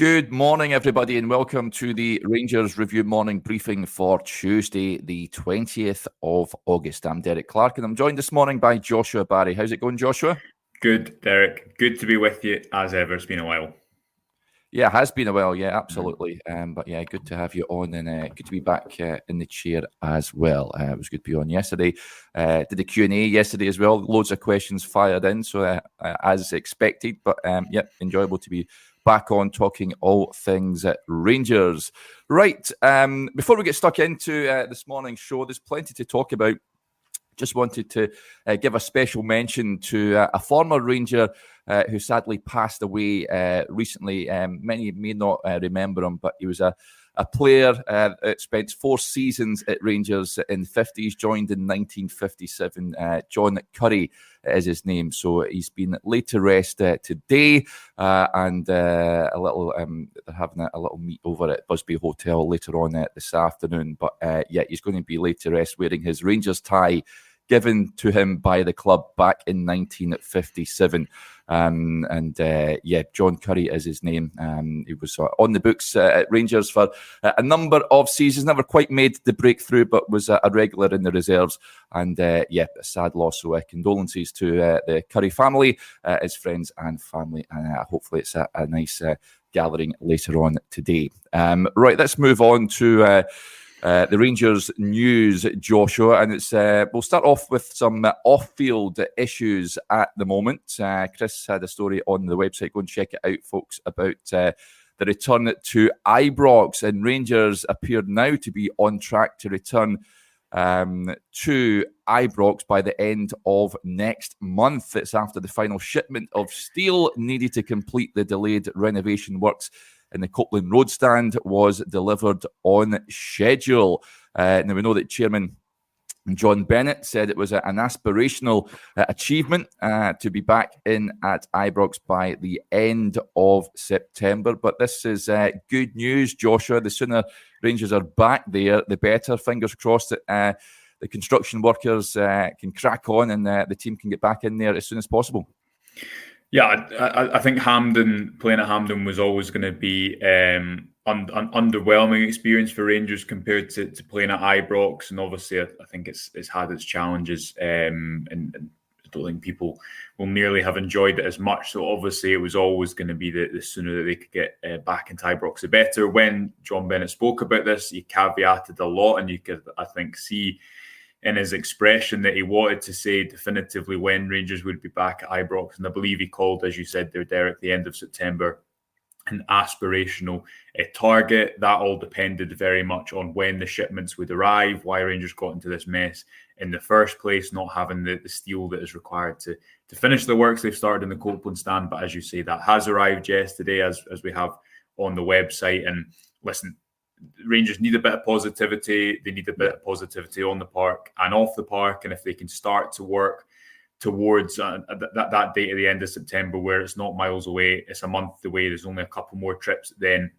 Good morning, everybody, and welcome to the Rangers Review Morning Briefing for Tuesday, the 20th of August. I'm Derek Clark, and I'm joined this morning by Joshua Barry. How's it going, Joshua? Good, Derek. Good to be with you, as ever. It's been a while. Yeah, it has been a while. Yeah, absolutely. But yeah, good to have you on, and good to be back in the chair as well. It was good to be on yesterday. Did the Q&A yesterday as well. Loads of questions fired in, so as expected. But yeah, enjoyable to be back on talking all things Rangers. Right, before we get stuck into this morning's show, there's plenty to talk about. Just wanted to give a special mention to a former Ranger who sadly passed away recently. Many may not remember him, but he was a player that spent 4 seasons at Rangers in the 50s, joined in 1957. John Curry is his name. So he's been laid to rest today, and a little they're having a little meet over at Busby Hotel later on this afternoon. But yeah, he's going to be laid to rest wearing his Rangers tie given to him by the club back in 1957. Yeah, John Curry is his name. He was on the books at Rangers for a number of seasons, never quite made the breakthrough, but was a regular in the reserves. And yeah, a sad loss. So condolences to the Curry family, his friends and family. And hopefully it's a nice gathering later on today. Right, let's move on to the Rangers news, Joshua, and it's we'll start off with some off-field issues at the moment. Chris had a story on the website. Go and check it out, folks, about the return to Ibrox, and Rangers appear now to be on track to return to Ibrox by the end of next month. It's after the final shipment of steel needed to complete the delayed renovation works in the Copeland Road stand was delivered on schedule. Now, we know that Chairman John Bennett said it was an aspirational achievement to be back in at Ibrox by the end of September. But this is good news, Joshua. The sooner Rangers are back there, the better. Fingers crossed that the construction workers can crack on and the team can get back in there as soon as possible. Yeah, I think playing at Hampden was always going to be an underwhelming experience for Rangers compared to playing at Ibrox, and obviously I think it's had its challenges, and I don't think people will nearly have enjoyed it as much. So obviously it was always going to be the sooner that they could get back into Ibrox, the better. When John Bennett spoke about this, he caveated a lot, and you could, I think, see in his expression that he wanted to say definitively when Rangers would be back at Ibrox. And I believe he called, as you said there, Derek, the end of September, an aspirational target. That all depended very much on when the shipments would arrive, why Rangers got into this mess in the first place, not having the steel that is required to finish the works they've started in the Copeland stand. But as you say, that has arrived yesterday, as we have on the website. And listen, Rangers need a bit of positivity. They need a bit of positivity on the park and off the park. And if they can start to work towards that date at the end of September, where it's not miles away, it's a month away, there's only a couple more trips then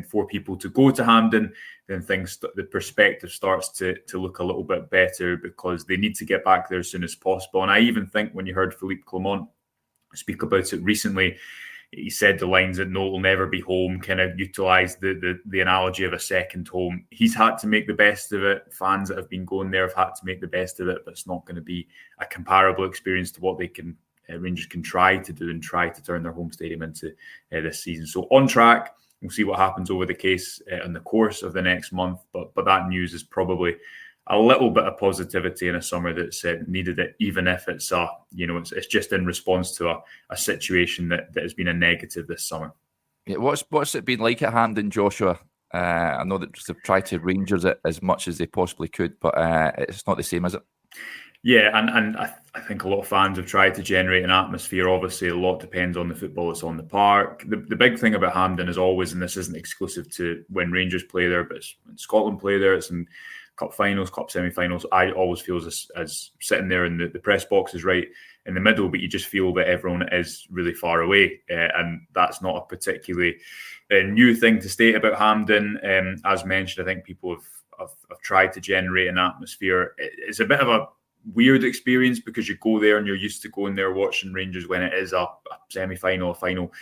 for people to go to Hampden, then the perspective starts to look a little bit better, because they need to get back there as soon as possible. And I even think when you heard Philippe Clement speak about it recently, he said the lines that no, will never be home, kind of utilised the analogy of a second home. He's had to make the best of it. Fans that have been going there have had to make the best of it, but it's not going to be a comparable experience to what Rangers can try to do and try to turn their home stadium into this season. So on track. We'll see what happens over the case in the course of the next month. But that news is probably a little bit of positivity in a summer that's needed it, even if it's it's just in response to a situation that has been a negative this summer. Yeah, what's it been like at Hampden, Joshua? I know that they've tried to Rangers it as much as they possibly could, but it's not the same, is it? Yeah, and I think a lot of fans have tried to generate an atmosphere. Obviously, a lot depends on the football that's on the park. The big thing about Hampden is always, and this isn't exclusive to when Rangers play there, but it's when Scotland play there, it's in cup finals, cup semi-finals. I always feel as sitting there in the press box is right in the middle, but you just feel that everyone is really far away. And that's not a particularly new thing to state about Hampden. As mentioned, I think people have tried to generate an atmosphere. It's a bit of a weird experience because you go there and you're used to going there watching Rangers when it is a semi-final, a final.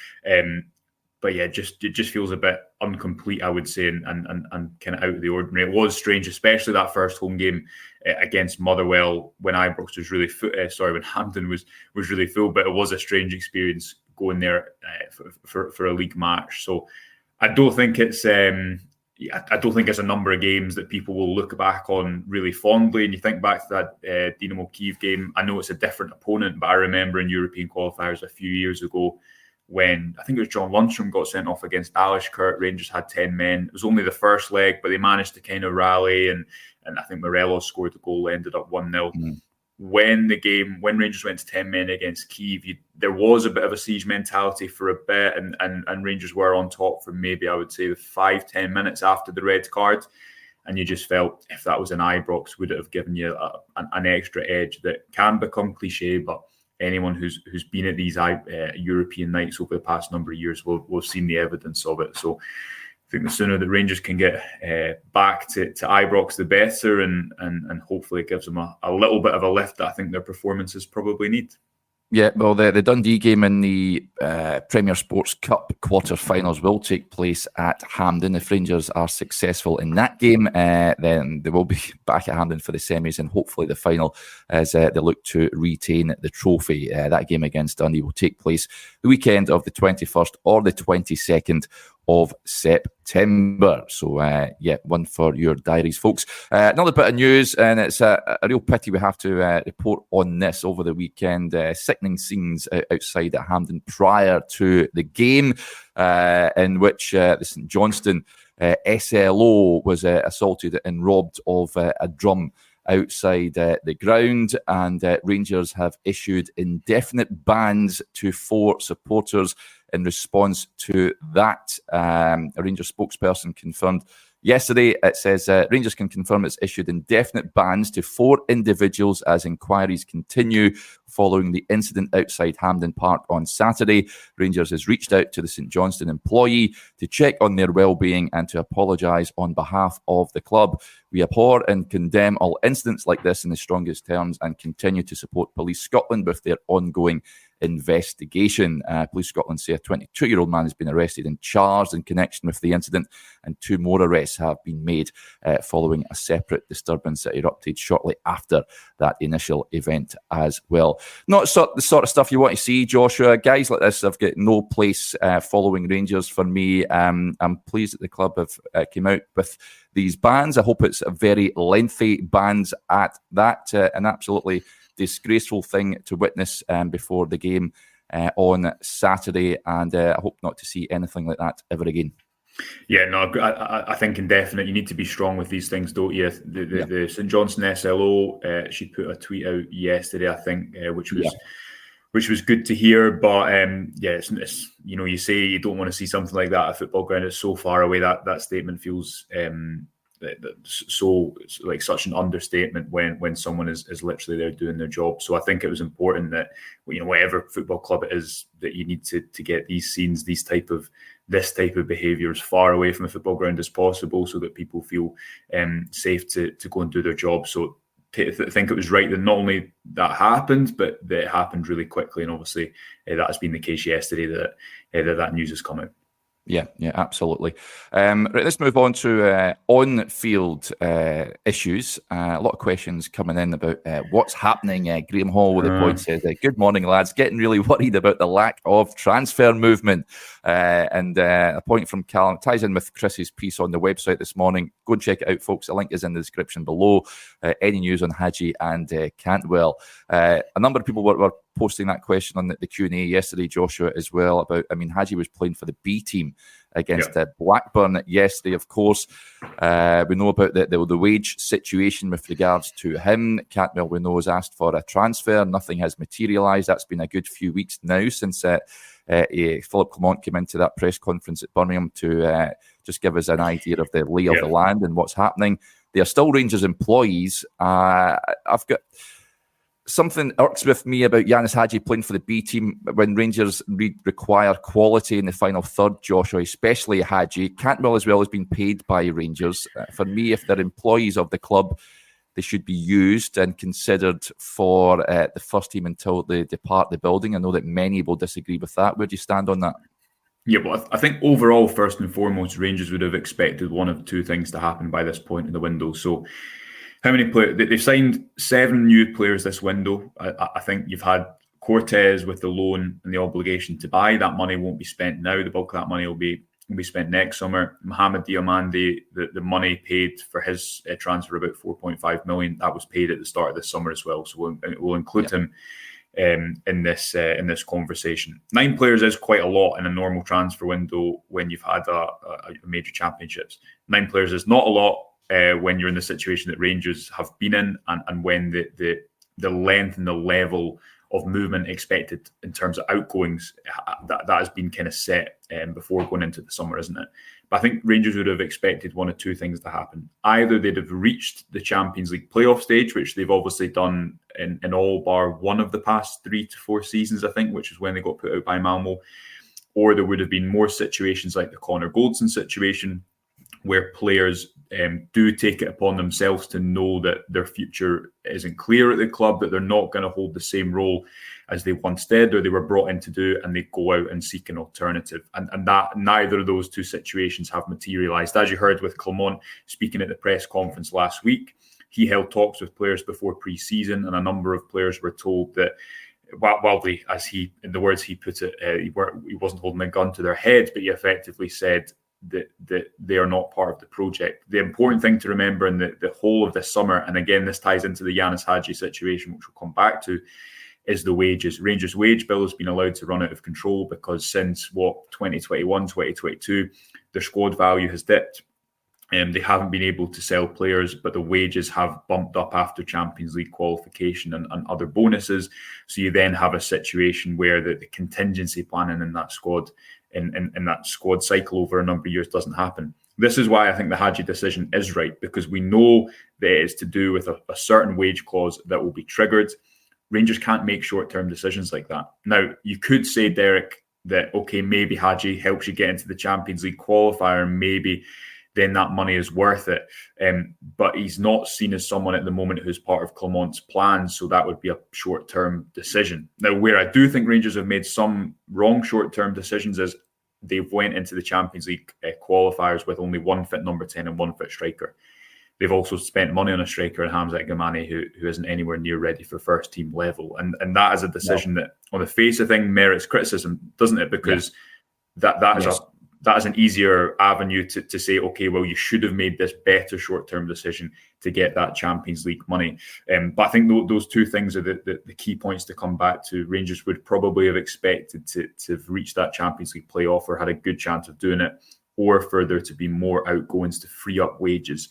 But yeah, it just feels a bit incomplete, I would say, and kind of out of the ordinary. It was strange, especially that first home game against Motherwell when Ibrox was really when Hampden was really full. But it was a strange experience going there for a league match. So I don't think it's I don't think it's a number of games that people will look back on really fondly. And you think back to that Dynamo Kyiv game. I know it's a different opponent, but I remember in European qualifiers a few years ago, when I think it was John Lundstrom got sent off against Alishkert. Rangers had 10 men. It was only the first leg, but they managed to kind of rally, and I think Morelos scored the goal, ended up 1-0. When Rangers went to 10 men against Kyiv, there was a bit of a siege mentality for a bit, and Rangers were on top for maybe, I would say, 5-10 minutes after the red card. And you just felt if that was an Ibrox, would it have given you an extra edge that can become cliche, but anyone who's been at these European nights over the past number of years will have seen the evidence of it. So I think the sooner the Rangers can get back to Ibrox, the better, and hopefully it gives them a little bit of a lift that I think their performances probably need. Yeah, well, the Dundee game in the Premier Sports Cup quarter-finals will take place at Hampden. If Rangers are successful in that game, then they will be back at Hampden for the semis and hopefully the final as they look to retain the trophy. That game against Dundee will take place the weekend of the 21st or the 22nd of September. So, one for your diaries, folks. Another bit of news, and it's a real pity we have to report on this over the weekend. Sickening scenes outside at Hampden prior to the game, in which the St Johnstone SLO was assaulted and robbed of a drum outside the ground, and Rangers have issued indefinite bans to 4 supporters in response to that. A Rangers spokesperson confirmed yesterday. It says Rangers can confirm it's issued indefinite bans to 4 individuals as inquiries continue following the incident outside Hampden Park on Saturday. Rangers has reached out to the St Johnstone employee to check on their well-being and to apologise on behalf of the club. We abhor and condemn all incidents like this in the strongest terms and continue to support Police Scotland with their ongoing investigation. Police Scotland say a 22-year-old man has been arrested and charged in connection with the incident, and 2 more arrests have been made following a separate disturbance that erupted shortly after that initial event as well. Not the sort of stuff you want to see, Joshua. Guys like this have got no place following Rangers for me. I'm pleased that the club have came out with these bans. I hope it's a very lengthy bans at that, an absolutely disgraceful thing to witness before the game on Saturday, and I hope not to see anything like that ever again. Yeah, no, I think indefinite. You need to be strong with these things, don't you? The St Johnstone SLO, she put a tweet out yesterday, I think, which was good to hear. But it's you say you don't want to see something like that at a football ground. It's so far away. That statement feels so like such an understatement when someone is literally there doing their job. So I think it was important that whatever football club it is, that you need to get these scenes, this type of behaviour as far away from a football ground as possible, so that people feel safe to go and do their job. So I think it was right that not only that happened, but that it happened really quickly. And obviously that has been the case yesterday that news has come out. Yeah, absolutely. Right, let's move on to on-field issues. A lot of questions coming in about what's happening. Graham Hall with the point says, good morning, lads. Getting really worried about the lack of transfer movement. And a point from Callum ties in with Chris's piece on the website this morning. Go and check it out, folks. The link is in the description below. Any news on Hagi and Cantwell? A number of people were posting that question on the Q&A yesterday, Joshua, as well, about, Hagi was playing for the B team against Blackburn yesterday, of course. We know about the wage situation with regards to him. Cantwell, we know, has asked for a transfer. Nothing has materialised. That's been a good few weeks now since Philip Clement came into that press conference at Birmingham to just give us an idea of the lay of the land and what's happening. They are still Rangers employees. I've got... Something irks with me about Ianis Hagi playing for the B team when Rangers require quality in the final third, Joshua, especially Hagi. Cantwell as well has been paid by Rangers. For me, if they're employees of the club, they should be used and considered for the first team until they depart the building. I know that many will disagree with that. Where do you stand on that? Yeah, well, I think overall, first and foremost, Rangers would have expected one of two things to happen by this point in the window. So, how many players? They've signed 7 new players this window. I think you've had Cortez with the loan and the obligation to buy. That money won't be spent now. The bulk of that money will be spent next summer. Mohamed Diomande, the money paid for his transfer, about 4.5 million, that was paid at the start of this summer as well. So we'll include him in this conversation. 9 players is quite a lot in a normal transfer window when you've had a major championships. 9 players is not a lot when you're in the situation that Rangers have been in, and when the length and the level of movement expected in terms of outgoings, that has been kind of set before going into the summer, isn't it? But I think Rangers would have expected one of two things to happen. Either they'd have reached the Champions League playoff stage, which they've obviously done in all bar one of the past 3 to 4 seasons, I think, which is when they got put out by Malmo. Or there would have been more situations like the Connor Goldson situation, where players do take it upon themselves to know that their future isn't clear at the club, that they're not going to hold the same role as they once did or they were brought in to do, and they go out and seek an alternative. And that neither of those two situations have materialised. As you heard with Clement speaking at the press conference last week, he held talks with players before pre-season, and a number of players were told that while they, as he, in the words he put it, he wasn't holding a gun to their head, but he effectively said that they are not part of the project. The important thing to remember in the whole of this summer, and again, this ties into the Ianis Hagi situation, which we'll come back to, is the wages. Rangers' wage bill has been allowed to run out of control because since 2021, 2022, their squad value has dipped. They haven't been able to sell players, but the wages have bumped up after Champions League qualification and other bonuses. So you then have a situation where the contingency planning in that squad, in that squad cycle over a number of years, doesn't happen. This is why I think the Hagi decision is right, because we know that it is to do with a certain wage clause that will be triggered. Rangers can't make short-term decisions like that. Now, you could say, Derek, that, okay, maybe Hagi helps you get into the Champions League qualifier, and maybe then that money is worth it. But he's not seen as someone at the moment who's part of Clement's plans, so that would be a short-term decision. Now, where I do think Rangers have made some wrong short-term decisions is they've went into the Champions League qualifiers with only one fit number 10 and one fit striker. They've also spent money on a striker in Hamza Gamani who isn't anywhere near ready for first team level. And that is a decision that, on the face of thing, merits criticism, doesn't it? Because that is an easier avenue to say, okay, well, you should have made this better short-term decision to get that Champions League money. But I think those two things are the key points to come back to. Rangers would probably have expected to have reached that Champions League playoff, or had a good chance of doing it, or for there to be more outgoings to free up wages.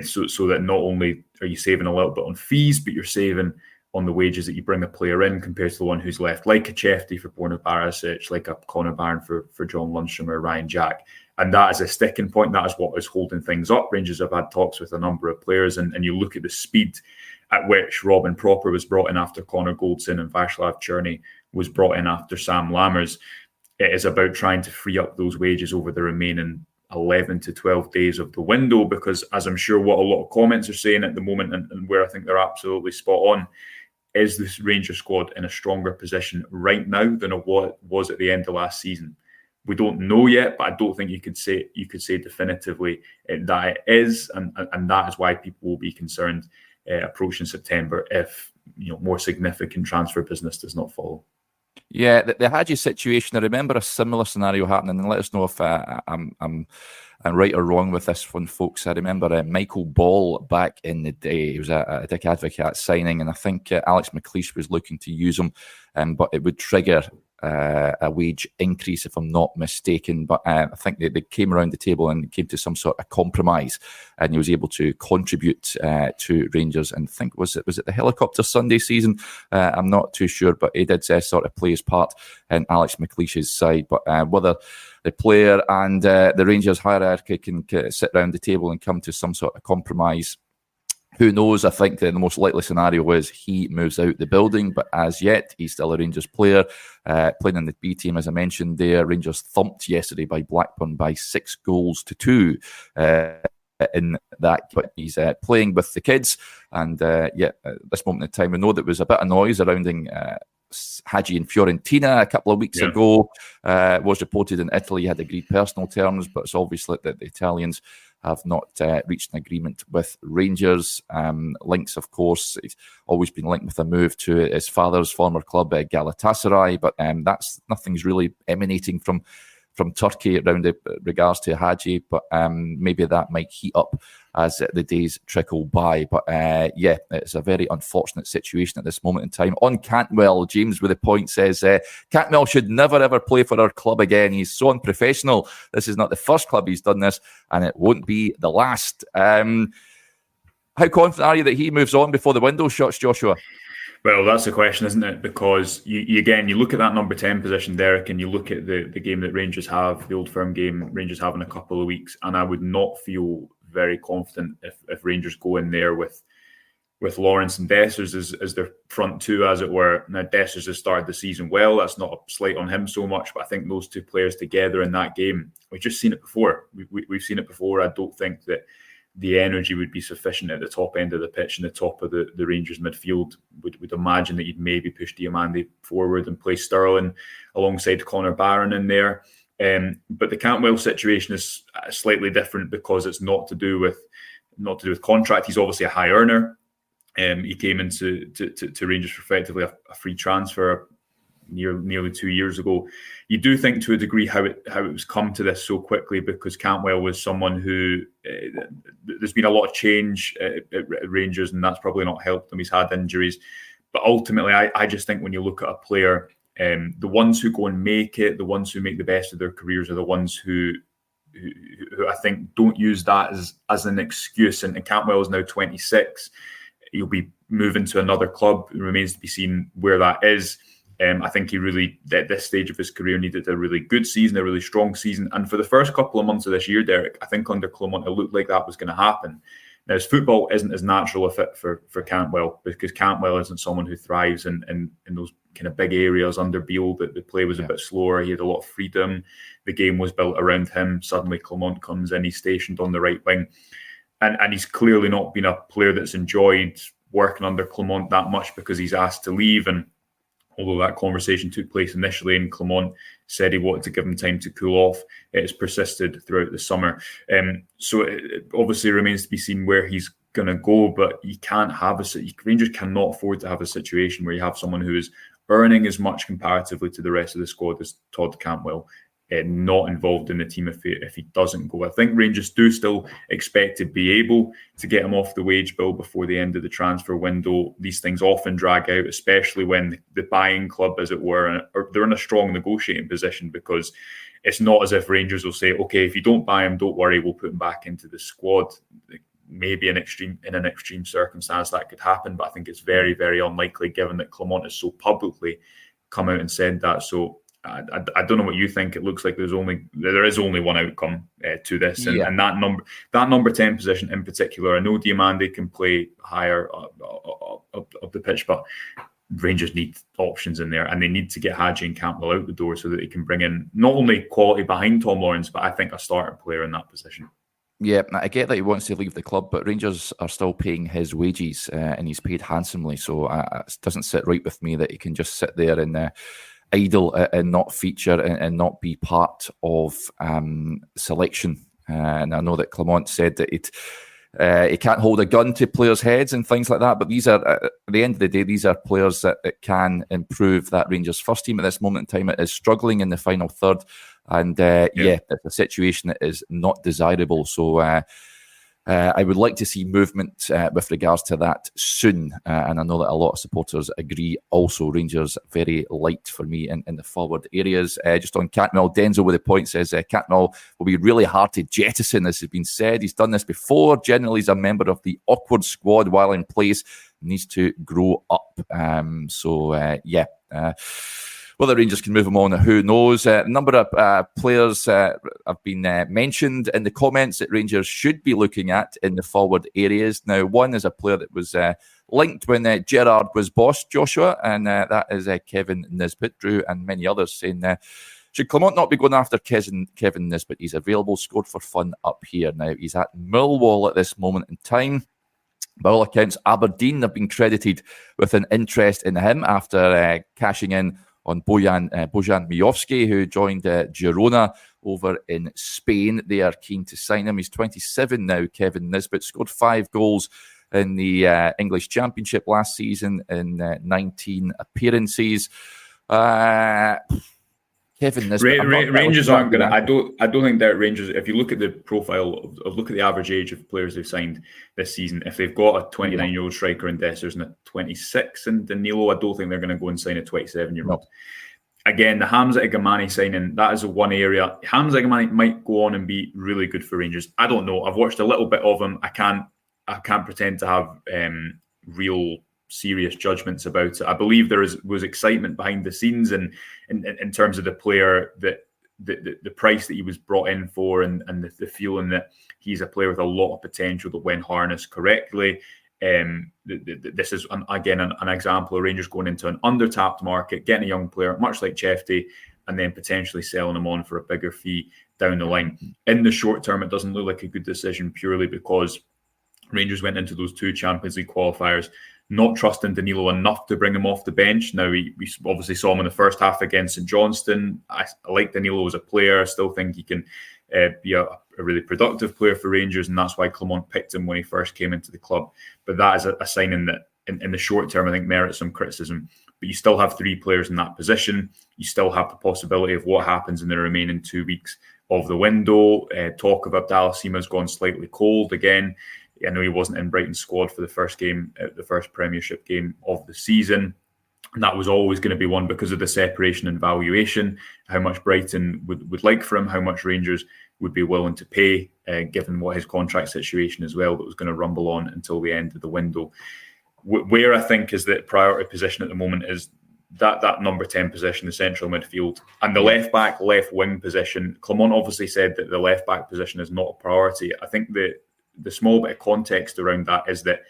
So that not only are you saving a little bit on fees, but you're saving on the wages that you bring a player in compared to the one who's left, like a Chefty for Borna Barisic, like a Connor Barron for John Lundstrom or Ryan Jack. And that is a sticking point. That is what is holding things up. Rangers have had talks with a number of players, and you look at the speed at which Robin Proper was brought in after Connor Goldson and Václav Černý was brought in after Sam Lammers. It is about trying to free up those wages over the remaining 11 to 12 days of the window, because as I'm sure what a lot of comments are saying at the moment, and where I think they're absolutely spot on, is this Rangers squad in a stronger position right now than it was at the end of last season? We don't know yet, but I don't think you could say definitively that it is, and that is why people will be concerned approaching September if more significant transfer business does not follow. Yeah, the Hagi situation, I remember a similar scenario happening, and let us know if I'm right or wrong with this one, folks. I remember Michael Ball back in the day. He was a Dick Advocaat signing, and I think Alex McLeish was looking to use him, but it would trigger a wage increase, if I'm not mistaken. But I think they came around the table and came to some sort of compromise, and he was able to contribute to Rangers. And I think was it the Helicopter Sunday season? I'm not too sure, but he did sort of play his part in Alex McLeish's side. But whether the player and the Rangers hierarchy can sit around the table and come to some sort of compromise, who knows? I think the most likely scenario is he moves out the building, but as yet, he's still a Rangers player, playing in the B team, as I mentioned there. Rangers thumped yesterday by Blackburn by 6-2 in that, but he's playing with the kids. And at this moment in time, we know there was a bit of noise surrounding Hagi in Fiorentina a couple of weeks ago. Was reported in Italy he had agreed personal terms, but it's obviously that the Italians have not reached an agreement with Rangers. Links, of course, he's always been linked with a move to his father's former club, Galatasaray, but nothing's really emanating from Turkey around regards to Hagi, but maybe that might heat up as the days trickle by. But it's a very unfortunate situation at this moment in time. On Cantwell, James with a point says, Cantwell should never ever play for our club again. He's so unprofessional. This is not the first club he's done this, and it won't be the last. How confident are you that he moves on before the window shuts, Joshua? Well, that's the question, isn't it? Because you look at that number 10 position, Derek, and you look at the game that Rangers have, the Old Firm game Rangers have in a couple of weeks, and I would not feel very confident if Rangers go in there with Lawrence and Dessers as their front two, as it were. Now, Dessers has started the season well. That's not a slight on him so much, but I think those two players together in that game, we've just seen it before. We've seen it before. I don't think that the energy would be sufficient at the top end of the pitch and the top of the Rangers midfield. Would imagine that you'd maybe push Diamande forward and play Sterling alongside Connor Barron in there. But the Cantwell situation is slightly different because it's not to do with contract. He's obviously a high earner. He came into to Rangers for effectively a free transfer nearly 2 years ago. You do think to a degree how it was come to this so quickly, because Cantwell was someone who there's been a lot of change at Rangers, and that's probably not helped him. He's had injuries, but ultimately I just think when you look at a player, the ones who go and make it, the ones who make the best of their careers are the ones who I think don't use that as an excuse. And Cantwell is now 26. He'll be moving to another club. It remains to be seen where that is. I think he really, at this stage of his career, needed a really good season, a really strong season. And for the first couple of months of this year, Derek, I think under Clement, it looked like that was going to happen. Now, his football isn't as natural a fit for Cantwell, because Cantwell isn't someone who thrives in those kind of big areas under Beale. That the play was a bit slower. He had a lot of freedom. The game was built around him. Suddenly, Clement comes in. He's stationed on the right wing. And he's clearly not been a player that's enjoyed working under Clement that much, because he's asked to leave. And although that conversation took place initially and Clement said he wanted to give him time to cool off, it has persisted throughout the summer. So it obviously remains to be seen where he's going to go, but you can't have Rangers cannot afford to have a situation where you have someone who is earning as much comparatively to the rest of the squad as Todd Cantwell, not involved in the team if he doesn't go. I think Rangers do still expect to be able to get him off the wage bill before the end of the transfer window. These things often drag out, especially when the buying club, as it were, they're in a strong negotiating position, because it's not as if Rangers will say, okay, if you don't buy him, don't worry, we'll put him back into the squad. Maybe in an extreme circumstance that could happen, but I think it's very, very unlikely, given that Clement has so publicly come out and said that. So I don't know what you think. It looks like there is only one outcome to this, and that number 10 position in particular. I know Diamande can play higher up the pitch, but Rangers need options in there, and they need to get Hagi and Cantwell out the door so that they can bring in not only quality behind Tom Lawrence, but I think a starting player in that position. Yeah, I get that he wants to leave the club, but Rangers are still paying his wages, and he's paid handsomely. So it doesn't sit right with me that he can just sit there and idle and not feature and not be part of selection. And I know that Clement said that he can't hold a gun to players' heads and things like that, but these are, at the end of the day, these are players that can improve that Rangers first team at this moment in time. It is struggling in the final third, and it's a situation that is not desirable. So I would like to see movement with regards to that soon, and I know that a lot of supporters agree. Also, Rangers very light for me in the forward areas. Just on Cantwell, Denzel with a point says Cantwell will be really hard to jettison. This has been said. He's done this before. Generally, he's a member of the awkward squad while in place. Needs to grow up. Whether Rangers can move him on, who knows? A number of players have been mentioned in the comments that Rangers should be looking at in the forward areas. Now, one is a player that was linked when Gerrard was boss, Joshua, and that is Kevin Nisbet. Drew and many others saying, should Clement not be going after Kevin Nisbet? He's available, scored for fun up here. Now, he's at Millwall at this moment in time. By all accounts, Aberdeen have been credited with an interest in him after cashing in on Bojan Miovski, who joined Girona over in Spain. They are keen to sign him. He's 27 now, Kevin Nisbet. Scored 5 goals in the English Championship last season in 19 appearances. Kevin Nisbet. Rangers aren't going to. I don't think that Rangers. If you look at the profile look at the average age of players they've signed this season, if they've got a 29-year-old striker in Dessers and a 26 in Danilo, I don't think they're going to go and sign a 27-year-old. No. Again, the Hamza Igamani signing, that is one area. Hamza Igamani might go on and be really good for Rangers. I don't know. I've watched a little bit of him. I can't pretend to have real serious judgments about it. I believe there was excitement behind the scenes and in terms of the player, that the price that he was brought in for, and the feeling that he's a player with a lot of potential that when harnessed correctly. This is again an example of Rangers going into an under-tapped market, getting a young player much like Chefty, and then potentially selling him on for a bigger fee down the line. In the short term, it doesn't look like a good decision purely because Rangers went into those 2 Champions League qualifiers not trusting Danilo enough to bring him off the bench. Now, we obviously saw him in the first half against St Johnstone. I like Danilo as a player. I still think he can be a really productive player for Rangers, and that's why Clement picked him when he first came into the club. But that is a signing that, in the short term, I think merits some criticism. But you still have 3 players in that position. You still have the possibility of what happens in the remaining 2 weeks of the window. Talk of Abdallah Sima's gone slightly cold again. I know he wasn't in Brighton's squad for the first game, the first Premiership game of the season. And that was always going to be one because of the separation and valuation, how much Brighton would like for him, how much Rangers would be willing to pay, given what his contract situation as well, that was going to rumble on until the end of the window. Where I think is the priority position at the moment is that number 10 position, the central midfield, and the left back, left wing position. Clement obviously said that the left back position is not a priority. I think the small bit of context around that is that,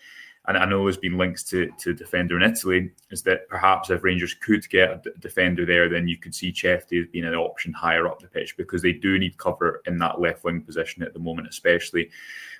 and I know there's been links to defender in Italy, is that perhaps if Rangers could get a defender there, then you could see Chefty as being an option higher up the pitch, because they do need cover in that left wing position at the moment, especially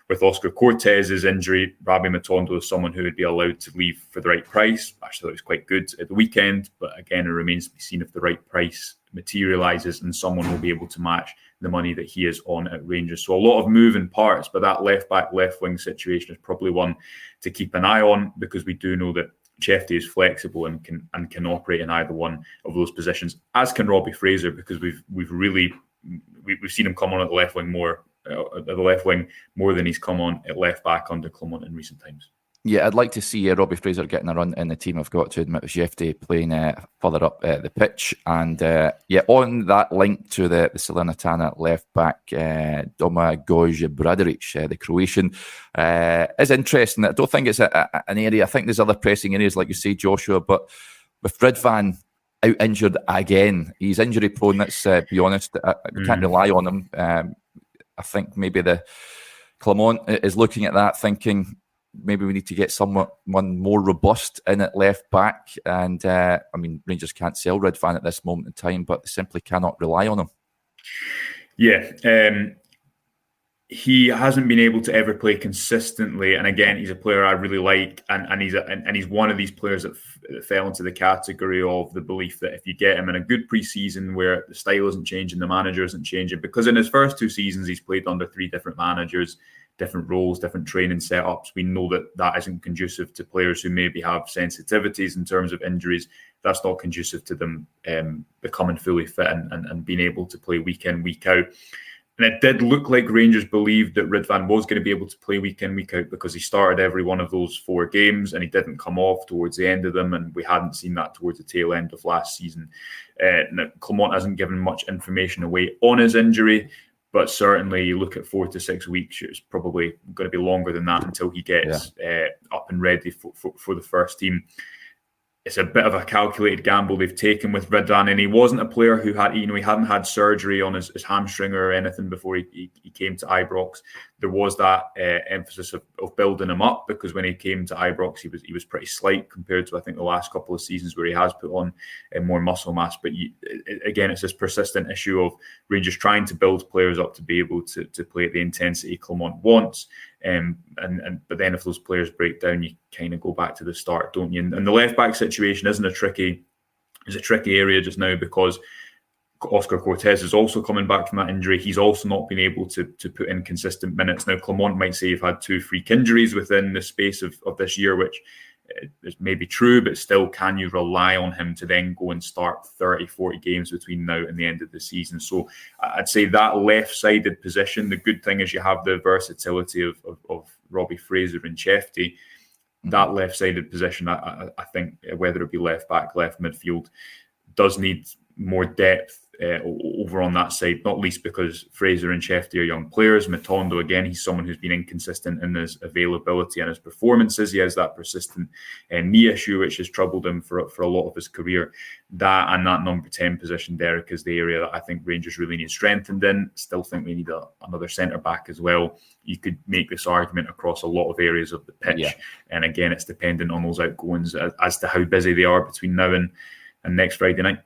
with Oscar Cortez's injury. Rabbi Matondo is someone who would be allowed to leave for the right price. Actually, it was quite good at the weekend, but again, it remains to be seen if the right price materialises and someone will be able to match the money that he is on at Rangers. So a lot of moving parts, but that left back, left wing situation is probably one to keep an eye on, because we do know that Chefty is flexible and can operate in either one of those positions, as can Robbie Fraser, because we've seen him come on at the left wing more than he's come on at left back under Clement in recent times. Yeah, I'd like to see Robbie Fraser getting a run in the team. I've got to admit, with Chefty playing further up the pitch. And on that link to the Salernitana left back, Domagoj Bradaric, the Croatian, is interesting. I don't think it's an area. I think there's other pressing areas, like you say, Joshua. But with Ridvan out injured again, he's injury prone. Let's be honest. We can't rely on him. I think maybe the Clement is looking at that, thinking maybe we need to get one more robust in at left back. And Rangers can't sell Ridvan at this moment in time, but they simply cannot rely on him. Yeah, he hasn't been able to ever play consistently. And again, he's a player I really like, and he's one of these players that fell into the category of the belief that if you get him in a good pre-season where the style isn't changing, the manager isn't changing, because in his first 2 seasons he's played under 3 different managers, different roles, different training setups. We know that isn't conducive to players who maybe have sensitivities in terms of injuries. That's not conducive to them becoming fully fit and being able to play week in, week out. And it did look like Rangers believed that Ridvan was going to be able to play week in, week out, because he started every one of those 4 games and he didn't come off towards the end of them. And we hadn't seen that towards the tail end of last season. Clement hasn't given much information away on his injury, but certainly you look at 4 to 6 weeks, it's probably going to be longer than that until he gets up and ready for the first team. It's a bit of a calculated gamble they've taken with Ridvan, and he wasn't a player who had, he hadn't had surgery on his hamstring or anything before he came to Ibrox. There was that emphasis of building him up, because when he came to Ibrox, he was pretty slight compared to, I think, the last couple of seasons where he has put on more muscle mass. But again, it's this persistent issue of Rangers trying to build players up to be able to play at the intensity Clement wants. But then if those players break down, you kind of go back to the start, don't you? And the left back situation is a tricky area just now, because Oscar Cortez is also coming back from that injury. He's also not been able to put in consistent minutes. Now, Clement might say you've had 2 freak injuries within the space of this year, which is maybe true, but still, can you rely on him to then go and start 30, 40 games between now and the end of the season? So I'd say that left-sided position, the good thing is you have the versatility of Robbie Fraser and Chefty. That left-sided position, I think, whether it be left back, left midfield, does need more depth over on that side, not least because Fraser and Chefty are young players. Matondo, again, he's someone who's been inconsistent in his availability and his performances. He has that persistent knee issue, which has troubled him for a lot of his career. That and that number 10 position, Derek, is the area that I think Rangers really need strengthened in. Still think we need another centre-back as well. You could make this argument across a lot of areas of the pitch. Yeah. And again, it's dependent on those outgoings as to how busy they are between now and next Friday night.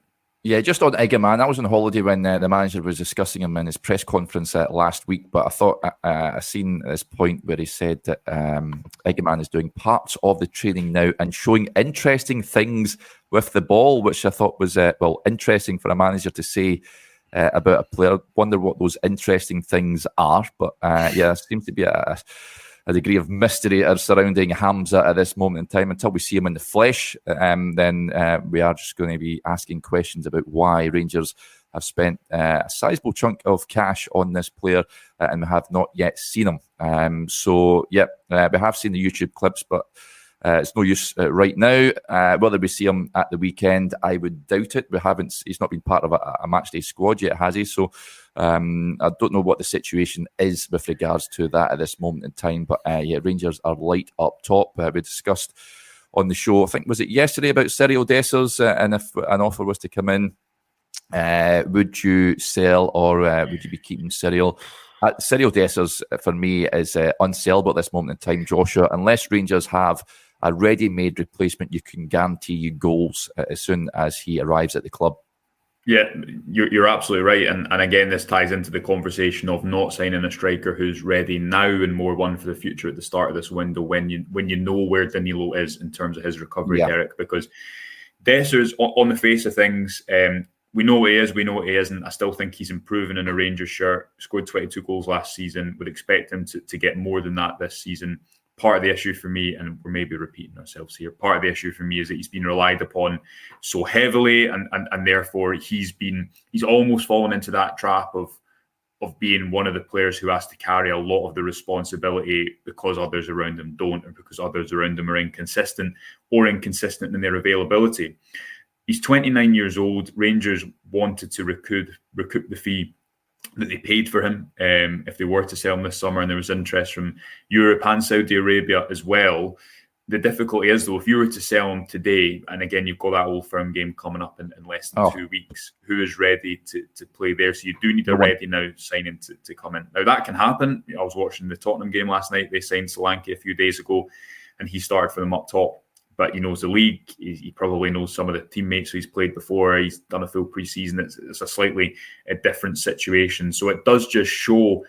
Yeah, just on Igaman, I was on holiday when the manager was discussing him in his press conference last week, but I thought I seen this point where he said that Igaman is doing parts of the training now and showing interesting things with the ball, which I thought was, interesting for a manager to say about a player. Wonder what those interesting things are, but there seems to be a degree of mystery surrounding Hamza at this moment in time. Until we see him in the flesh, then we are just going to be asking questions about why Rangers have spent a sizable chunk of cash on this player and we have not yet seen him. We have seen the YouTube clips, but it's no use right now. Whether we see him at the weekend, I would doubt it. He's not been part of a matchday squad yet, has he? So I don't know what the situation is with regards to that at this moment in time. But Rangers are light up top. We discussed on the show, I think, was it yesterday, about Cyriel Dessers, and if an offer was to come in, would you sell or would you be keeping Cyriel? Cyriel Dessers, for me, is unsellable at this moment in time, Joshua, unless Rangers have a ready-made replacement. You can guarantee you goals as soon as he arrives at the club. Yeah, you're absolutely right. And again, this ties into the conversation of not signing a striker who's ready now and more one for the future at the start of this window when you know where Danilo is in terms of his recovery, Derek. Because Dessers, on the face of things, we know what he is, we know what he isn't. I still think he's improving in a Rangers shirt. Scored 22 goals last season. Would expect him to get more than that this season. Part of the issue for me, and we're maybe repeating ourselves here, part of the issue for me is that he's been relied upon so heavily, and therefore he's almost fallen into that trap of being one of the players who has to carry a lot of the responsibility because others around him don't, or because others around him are inconsistent in their availability. He's 29 years old. Rangers wanted to recoup the fee that they paid for him if they were to sell him this summer, and there was interest from Europe and Saudi Arabia as well. The difficulty is, though, if you were to sell him today, and again, you've got that Old Firm game coming up in less than 2 weeks, who is ready to play there? So you do need a ready now signing to come in. Now, that can happen. I was watching the Tottenham game last night. They signed Solanke a few days ago, and he started for them up top. But he knows the league. He probably knows some of the teammates who he's played before. He's done a full pre-season. It's a slightly different situation. So it does just show,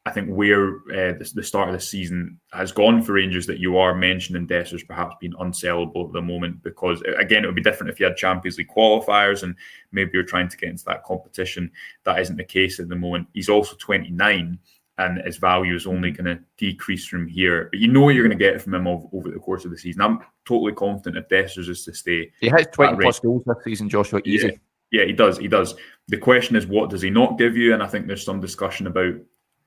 I think, where the start of the season has gone for Rangers, that you are mentioning Dessers perhaps being unsellable at the moment, because, again, it would be different if you had Champions League qualifiers and maybe you're trying to get into that competition. That isn't the case at the moment. He's also 29. And his value is only going to decrease from here. But you know what you're going to get from him over the course of the season. I'm totally confident if Dessers is to stay. He has 20 plus goals this season, Joshua. Easy. Yeah, he does. The question is, what does he not give you? And I think there's some discussion about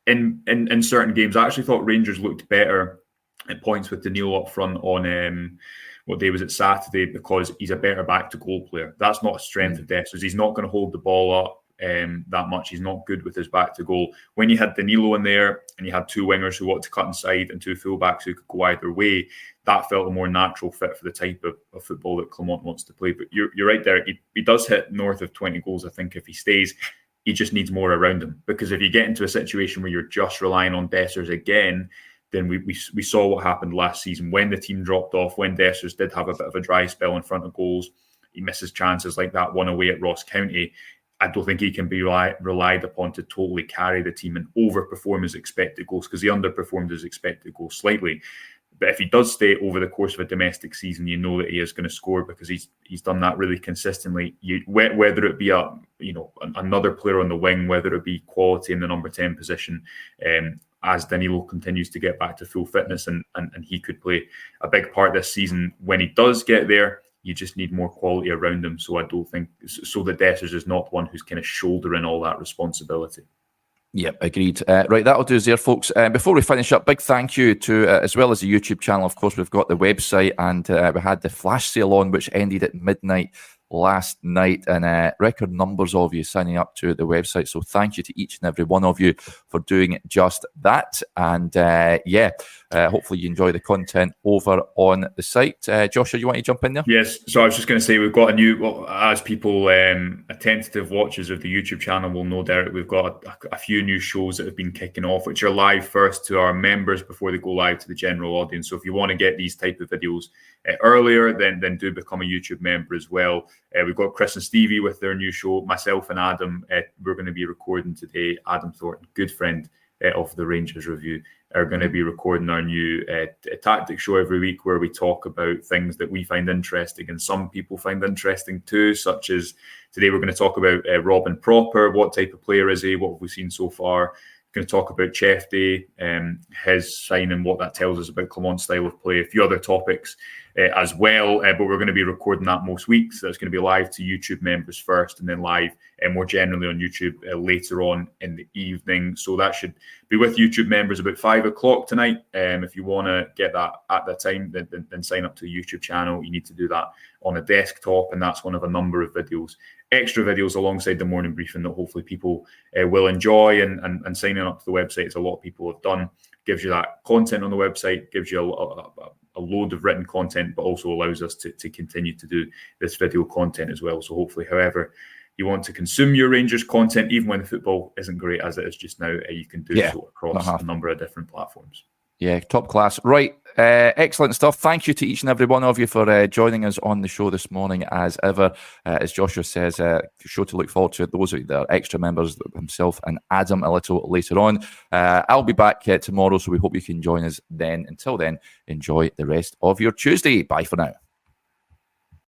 in certain games. I actually thought Rangers looked better at points with Danilo up front on what day was it, Saturday, because he's a better back to goal player. That's not a strength of Dessers. He's not going to hold the ball up that much. He's not good with his back to goal. When you had Danilo in there and you had two wingers who wanted to cut inside and two fullbacks who could go either way, that felt a more natural fit for the type of football that Clement wants to play. But you're right, Derek. He does hit north of 20 goals, I think, if he stays. He just needs more around him, because if you get into a situation where you're just relying on Dessers again, then we saw what happened last season when the team dropped off, when Dessers did have a bit of a dry spell in front of goals. He misses chances like that one away at Ross County. I don't think he can be relied upon to totally carry the team and overperform his expected goals, because he underperformed his expected goals slightly. But if he does stay over the course of a domestic season, you know that he is going to score, because he's done that really consistently. Whether it be another player on the wing, whether it be quality in the number 10 position, as Danilo continues to get back to full fitness, and he could play a big part this season. When he does get there, you just need more quality around him. So I don't think so that Dessers is not one who's kind of shouldering all that responsibility. Yep, agreed. Right, that'll do us there, folks. Before we finish up, big thank you to, as well as the YouTube channel, of course, we've got the website, and we had the flash sale on, which ended at midnight last night, and record numbers of you signing up to the website. So thank you to each and every one of you for doing just that. And hopefully you enjoy the content over on the site. Joshua, you want to jump in there? Yes. So I was just going to say, we've got a new, as people, attentive watchers of the YouTube channel will know, Derek, we've got a few new shows that have been kicking off, which are live first to our members before they go live to the general audience. So if you want to get these type of videos earlier, then do become a YouTube member as well. We've got Chris and Stevie with their new show. Myself and Adam, we're going to be recording today. Adam Thornton, good friend of the Rangers Review, are going to be recording our new tactic show every week, where we talk about things that we find interesting and some people find interesting too, such as today we're going to talk about Robin Proper. What type of player is he? What have we seen so far? We're going to talk about Chefty, his signing, what that tells us about Clement's style of play, a few other topics as well. But we're going to be recording that most weeks. That's going to be live to YouTube members first, and then live more generally on YouTube later on in the evening. So that should be with YouTube members about 5 o'clock tonight. If you want to get that at that time, then sign up to the YouTube channel. You need to do that on a desktop, and that's one of a number of videos, extra videos alongside the morning briefing that hopefully people will enjoy. And signing up to the website, as a lot of people have done, gives you that content on the website, gives you a load of written content, but also allows us to continue to do this video content as well. So hopefully, however you want to consume your Rangers content, even when the football isn't great as it is just now, you can do so across a number of different platforms. Yeah, top class. Right, excellent stuff. Thank you to each and every one of you for joining us on the show this morning, as ever. As Joshua says, show to look forward to. Those are the extra members, himself and Adam, a little later on. I'll be back tomorrow, so we hope you can join us then. Until then, enjoy the rest of your Tuesday. Bye for now.